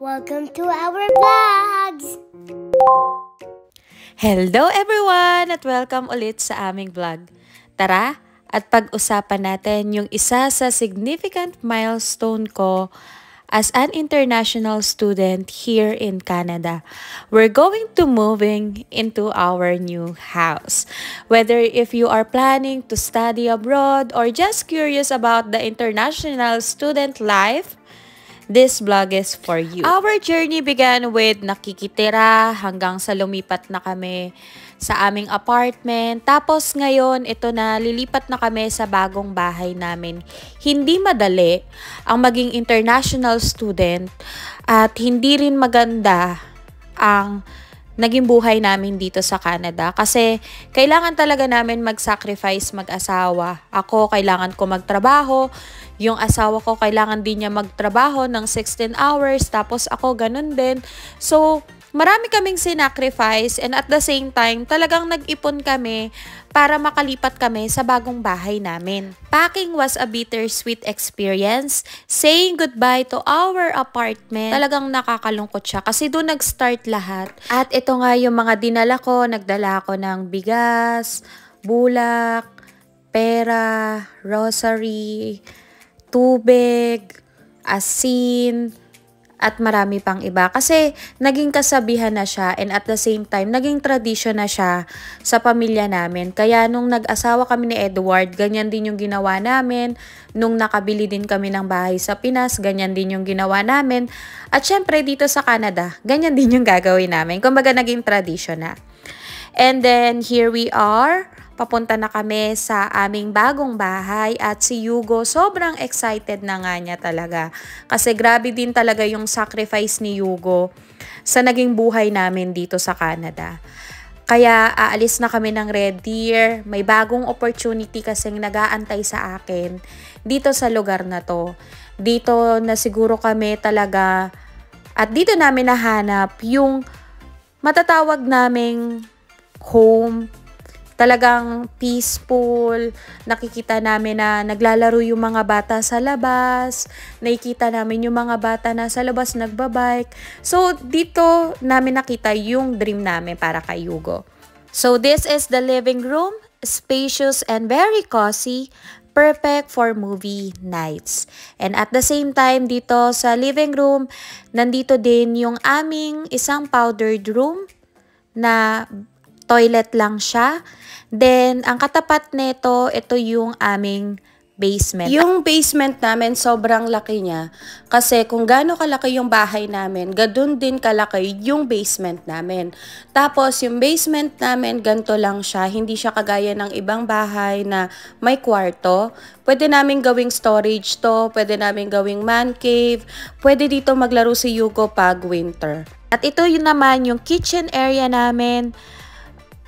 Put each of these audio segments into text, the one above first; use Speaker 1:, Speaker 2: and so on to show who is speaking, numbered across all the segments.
Speaker 1: Welcome to our vlogs!
Speaker 2: Hello everyone at welcome ulit sa aming vlog. Tara at pag-usapan natin yung isa sa significant milestone ko as an international student here in Canada. We're going to moving into our new house. Whether if you are planning to study abroad or just curious about the international student life, this vlog is for you. Our journey began with nakikitira hanggang sa lumipat na kami sa aming apartment. Tapos ngayon, ito na, lilipat na kami sa bagong bahay namin. Hindi madali ang maging international student at hindi rin maganda ang naging buhay namin dito sa Canada kasi kailangan talaga namin mag-sacrifice mag-asawa. Ako, kailangan ko magtrabaho. Yung asawa ko, kailangan din niya magtrabaho ng 16 hours. Tapos ako, ganun din. So, marami kaming sinacrifice and at the same time, talagang nag-ipon kami para makalipat kami sa bagong bahay namin. Packing was a bittersweet experience. Saying goodbye to our apartment, talagang nakakalungkot siya kasi doon nag-start lahat. At ito nga yung mga dinala ko. Nagdala ako ng bigas, bulak, pera, rosary, tubig, asin, at marami pang iba. Kasi naging kasabihan na siya and at the same time, naging tradition na siya sa pamilya namin. Kaya nung nag-asawa kami ni Edward, ganyan din yung ginawa namin. Nung nakabili din kami ng bahay sa Pinas, ganyan din yung ginawa namin. At syempre dito sa Canada, ganyan din yung gagawin namin. Kumbaga naging tradition na. And then here we are. Papunta na kami sa aming bagong bahay at si Hugo sobrang excited na nga niya talaga. Kasi grabe din talaga yung sacrifice ni Hugo sa naging buhay namin dito sa Canada. Kaya aalis na kami ng Red Deer. May bagong opportunity kasing nag-aantay sa akin dito sa lugar na to. Dito na siguro kami talaga at dito namin nahanap yung matatawag naming home. Talagang peaceful, nakikita namin na naglalaro yung mga bata sa labas, nakikita namin yung mga bata na sa labas nagbabike. So, dito namin nakita yung dream namin para kay Hugo. So, this is the living room, spacious and very cozy, perfect for movie nights. And at the same time, dito sa living room, nandito din yung aming isang powdered room na toilet lang siya. Then, ang katapat nito, ito yung aming basement. Yung basement namin, sobrang laki niya. Kasi kung gaano kalaki yung bahay namin, ganun din kalaki yung basement namin. Tapos, yung basement namin, ganito lang siya. Hindi siya kagaya ng ibang bahay na may kwarto. Pwede namin gawing storage to. Pwede namin gawing man cave. Pwede dito maglaro si Hugo pag winter. At ito yun naman yung kitchen area namin.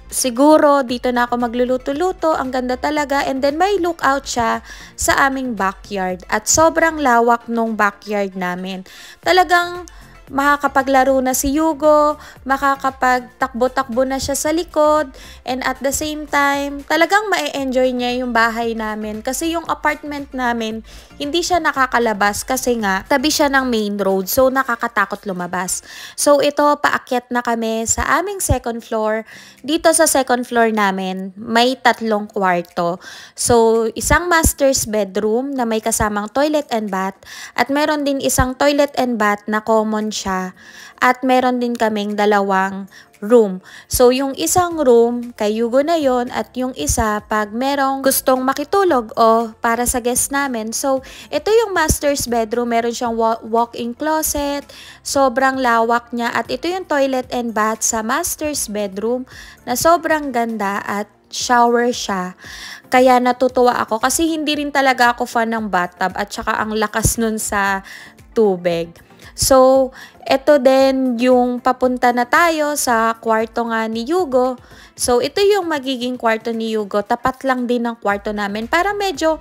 Speaker 2: Siguro, dito na ako magluluto-luto. Ang ganda talaga. And then, may lookout siya sa aming backyard. At sobrang lawak nung backyard namin. Talagang makakapaglaro na si Hugo, makakapagtakbo-takbo na siya sa likod, and at the same time, talagang ma-enjoy niya yung bahay namin. Kasi yung apartment namin, hindi siya nakakalabas kasi nga, tabi siya ng main road, so nakakatakot lumabas. So ito, paakyat na kami sa aming second floor. Dito sa second floor namin, may 3 kwarto. So, isang master's bedroom na may kasamang toilet and bath, at meron din isang toilet and bath na common siya. At meron din kaming 2 room. So, yung isang room, kay Hugo na yon, at yung isa, pag merong gustong makitulog o para sa guest namin. So, ito yung master's bedroom. Meron siyang walk-in closet. Sobrang lawak niya. At ito yung toilet and bath sa master's bedroom na sobrang ganda at shower siya. Kaya natutuwa ako kasi hindi rin talaga ako fan ng bathtub at saka ang lakas nun sa tubig. So, ito din yung papunta na tayo sa kwarto nga ni Hugo. So, ito yung magiging kwarto ni Hugo. Tapat lang din ng kwarto namin para medyo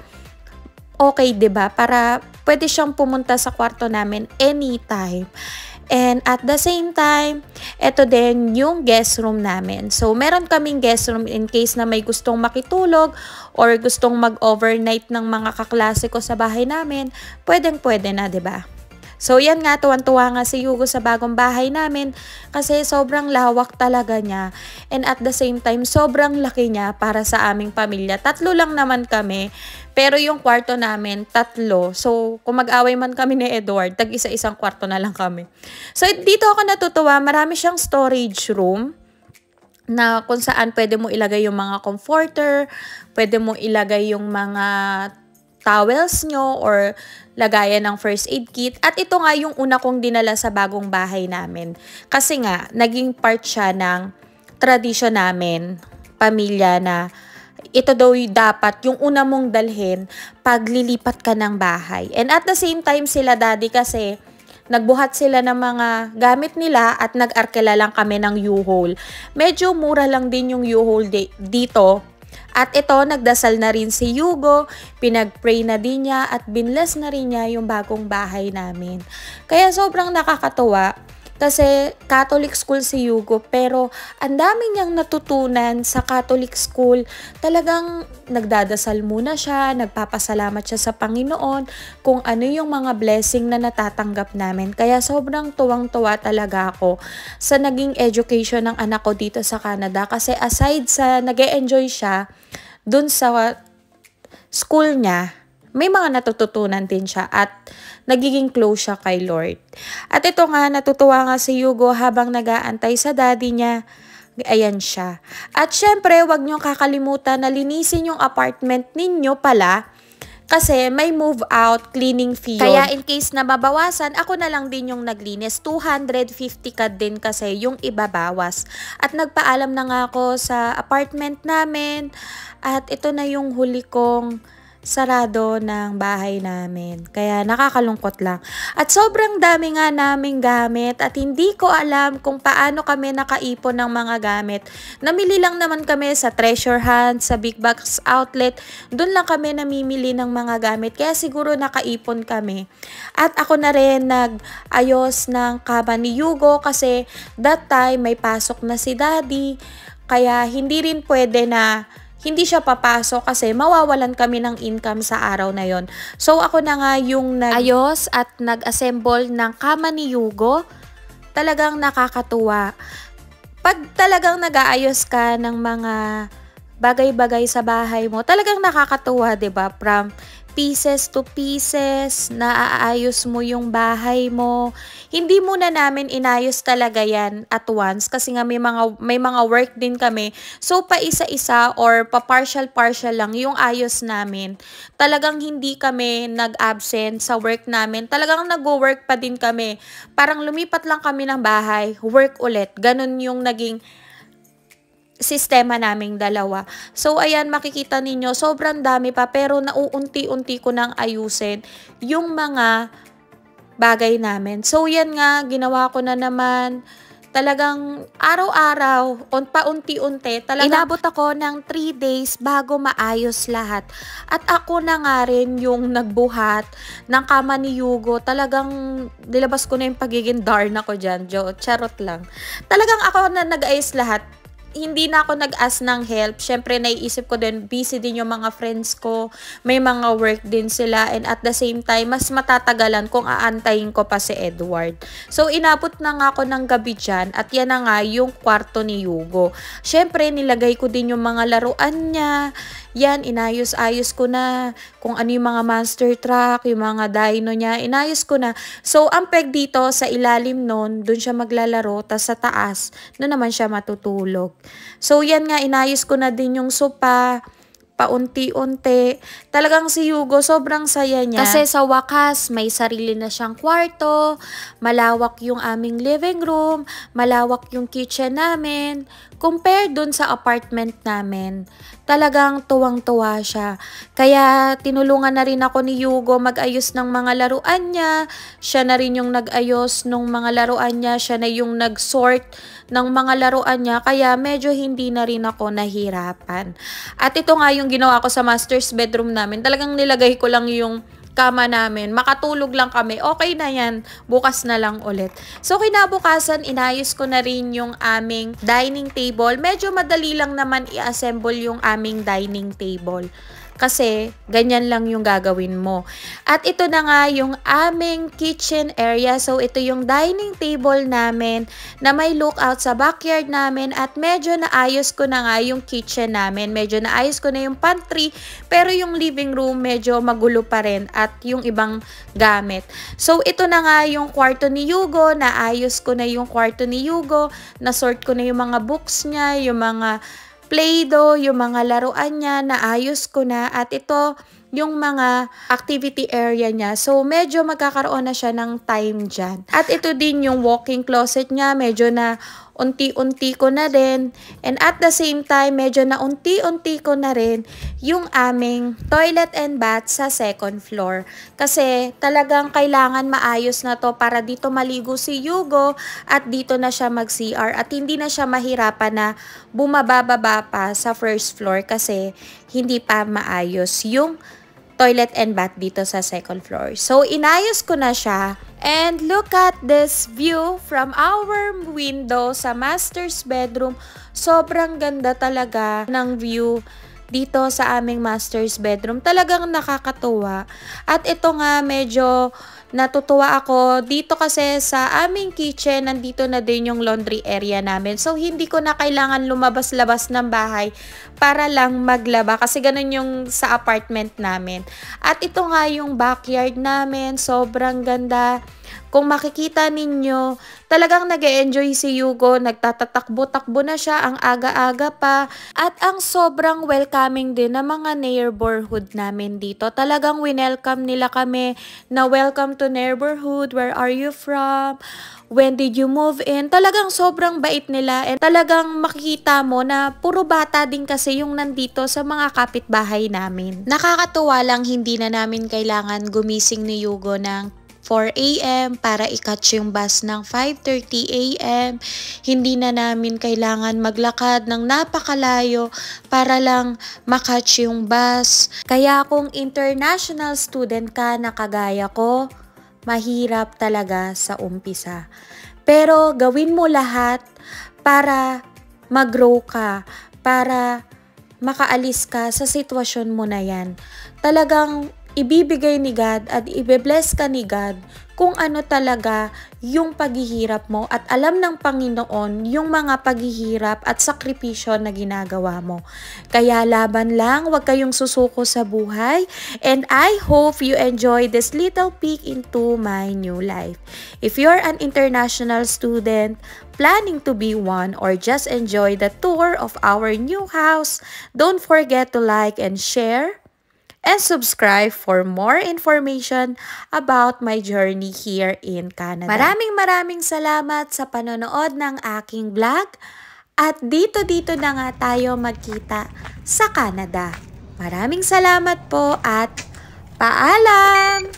Speaker 2: okay, 'di ba? Para pwede siyang pumunta sa kwarto namin anytime. And at the same time, ito din yung guest room namin. So, meron kaming guest room in case na may gustong makitulog or gustong mag-overnight ng mga kaklase ko sa bahay namin. Pwedeng-pwede na, 'di ba? So yan nga, tuwan-tuwa nga si Yugo sa bagong bahay namin kasi sobrang lawak talaga niya. And at the same time, sobrang laki niya para sa aming pamilya. 3 lang naman kami, pero yung kwarto namin, 3. So kung mag-away man kami ni Edward, tag-isa-isang kwarto na lang kami. So dito ako natutuwa, marami siyang storage room na kung saan pwede mo ilagay yung mga comforter, pwede mo ilagay yung mga towels nyo or lagayan ng first aid kit. At ito nga yung una kong dinala sa bagong bahay namin. Kasi nga, naging part siya ng tradisyon namin, pamilya, na ito daw dapat yung una mong dalhin pag lilipat ka ng bahay. And at the same time sila daddy kasi nagbuhat sila ng mga gamit nila at nag-arkela lang kami ng U-Haul. Medyo mura lang din yung U-Haul dito. At ito, nagdasal na rin si Yugo, pinag-pray na din niya at binless na rin niya yung bagong bahay namin. Kaya sobrang nakakatuwa kasi Catholic school si Yugo, pero ang dami niyang natutunan sa Catholic school. Talagang nagdadasal muna siya, nagpapasalamat siya sa Panginoon kung ano yung mga blessing na natatanggap namin. Kaya sobrang tuwang-tuwa talaga ako sa naging education ng anak ko dito sa Canada. Kasi aside sa nag-e-enjoy siya dun sa school niya, may mga natututunan din siya at nagiging close siya kay Lord. At ito nga, natutuwa nga si Yugo habang nag-aantay sa daddy niya. Ayan siya. At syempre, wag niyong kakalimutan na linisin yung apartment ninyo pala kasi may move out cleaning fee yun. Kaya in case na mabawasan, ako na lang din yung naglinis. 250 ka din kasi yung ibabawas. At nagpaalam na nga ako sa apartment namin at ito na yung huli kong sarado ng bahay namin. Kaya nakakalungkot lang. At sobrang dami nga naming gamit at hindi ko alam kung paano kami nakaipon ng mga gamit. Namili lang naman kami sa Treasure Hunt, sa Big Box Outlet. Doon lang kami namimili ng mga gamit. Kaya siguro nakaipon kami. At ako na rin nag-ayos ng kama ni Yugo kasi that time may pasok na si Daddy. Kaya hindi rin pwede na hindi siya papasok kasi mawawalan kami ng income sa araw na yon. So ako na nga yung nag-ayos at nag-assemble ng kama ni Yugo. Talagang nakakatuwa. Pag talagang nag-aayos ka ng mga bagay-bagay sa bahay mo, talagang nakakatuwa, 'di ba? From pieces to pieces, naaayos mo yung bahay mo. Hindi muna namin inayos talaga yan at once kasi nga may mga work din kami. So pa isa-isa or pa partial lang yung ayos namin. Talagang hindi kami nag-absent sa work namin. Talagang nag-work pa din kami. Parang lumipat lang kami ng bahay, work ulit. Ganun yung naging sistema naming dalawa. So ayan, makikita ninyo sobrang dami pa pero nauunti-unti ko nang ayusin yung mga bagay namin. So yan nga, ginawa ko na naman. Talagang araw-araw, paunti-unti, talagang inabot ako ng 3 days bago maayos lahat. At ako na nga rin yung nagbuhat ng kama ni Yugo. Talagang nilabas ko na yung pagiging darna ko dyan. Charot lang. Talagang ako na nag-ayos lahat. Hindi na ako nag-ask ng help. Syempre, naiisip ko din, busy din yung mga friends ko. May mga work din sila. And at the same time, mas matatagalan kung aantayin ko pa si Edward. So, inabot na nga ako ng gabi dyan. At yan na nga yung kwarto ni Yugo. Syempre, nilagay ko din yung mga laruan niya. Yan, inayos-ayos ko na kung ano yung mga monster truck, yung mga dino niya, inayos ko na. So, ang peg dito sa ilalim nun, dun siya maglalaro, tas sa taas, doon naman siya matutulog. So, yan nga, inayos ko na din yung sopa, paunti-unti. Talagang si Yugo, sobrang saya niya. Kasi sa wakas, may sarili na siyang kwarto, malawak yung aming living room, malawak yung kitchen namin. Compared dun sa apartment namin, talagang tuwang-tuwa siya. Kaya tinulungan na rin ako ni Yugo mag-ayos ng mga laruan niya. Siya na rin yung nag-ayos ng mga laruan niya. Siya na yung nag-sort ng mga laruan niya. Kaya medyo hindi na rin ako nahirapan. At ito nga yung ginawa ko sa master's bedroom namin. Talagang nilagay ko lang yung kama namin. Makatulog lang kami. Okay na yan. Bukas na lang ulit. So, kinabukasan, inayos ko na rin yung aming dining table. Medyo madali lang naman i-assemble yung aming dining table. Kasi, ganyan lang yung gagawin mo. At ito na nga yung aming kitchen area. So, ito yung dining table namin na may lookout sa backyard namin. At medyo naayos ko na nga yung kitchen namin. Medyo naayos ko na yung pantry. Pero yung living room, medyo magulo pa rin. At yung ibang gamit. So, ito na nga yung kwarto ni Yugo. Naayos ko na yung kwarto ni Yugo. Nasort ko na yung mga books niya, yung mga Play-Doh, yung mga laruan niya, naayos ko na. At ito, yung mga activity area niya. So, medyo magkakaroon na siya ng time dyan. At ito din yung walk-in closet niya. Medyo na unti-unti ko na din. And at the same time, medyo na unti-unti ko na rin yung aming toilet and bath sa second floor. Kasi talagang kailangan maayos na to para dito maligo si Yugo at dito na siya mag-CR at hindi na siya mahirapan na bumababa pa sa first floor kasi hindi pa maayos yung toilet and bath dito sa second floor. So, inayos ko na siya. And look at this view from our window sa master's bedroom. Sobrang ganda talaga ng view dito sa aming master's bedroom. Talagang nakakatuwa. At ito nga, medyo natutuwa ako dito kasi sa aming kitchen, nandito na din yung laundry area namin. So, hindi ko na kailangan lumabas-labas ng bahay para lang maglaba kasi ganun yung sa apartment namin. At ito nga yung backyard namin. Sobrang ganda. Kung makikita ninyo, talagang nag-e-enjoy si Yugo, nagtatatakbo-takbo na siya ang aga-aga pa. At ang sobrang welcoming din ng mga neighborhood namin dito. Talagang winelcome nila kami na welcome to neighborhood, where are you from? When did you move in? Talagang sobrang bait nila and talagang makikita mo na puro bata din kasi yung nandito sa mga kapitbahay namin. Nakakatuwa lang hindi na namin kailangan gumising ni Yugo ng 4 a.m. para i-catch yung bus ng 5:30 a.m. Hindi na namin kailangan maglakad ng napakalayo para lang makatch yung bus. Kaya kung international student ka na kagaya ko, mahirap talaga sa umpisa. Pero gawin mo lahat para mag-grow ka, para makaalis ka sa sitwasyon mo na yan. Talagang ibibigay ni God at ibe-bless ka ni God kung ano talaga yung paghihirap mo at alam ng Panginoon yung mga paghihirap at sakripisyo na ginagawa mo. Kaya laban lang, huwag kayong susuko sa buhay and I hope you enjoy this little peek into my new life. If you're an international student, planning to be one, or just enjoy the tour of our new house, don't forget to like and share and subscribe for more information about my journey here in Canada. Maraming salamat sa panonood ng aking vlog at dito na nga tayo magkita sa Canada. Maraming salamat po at paalam!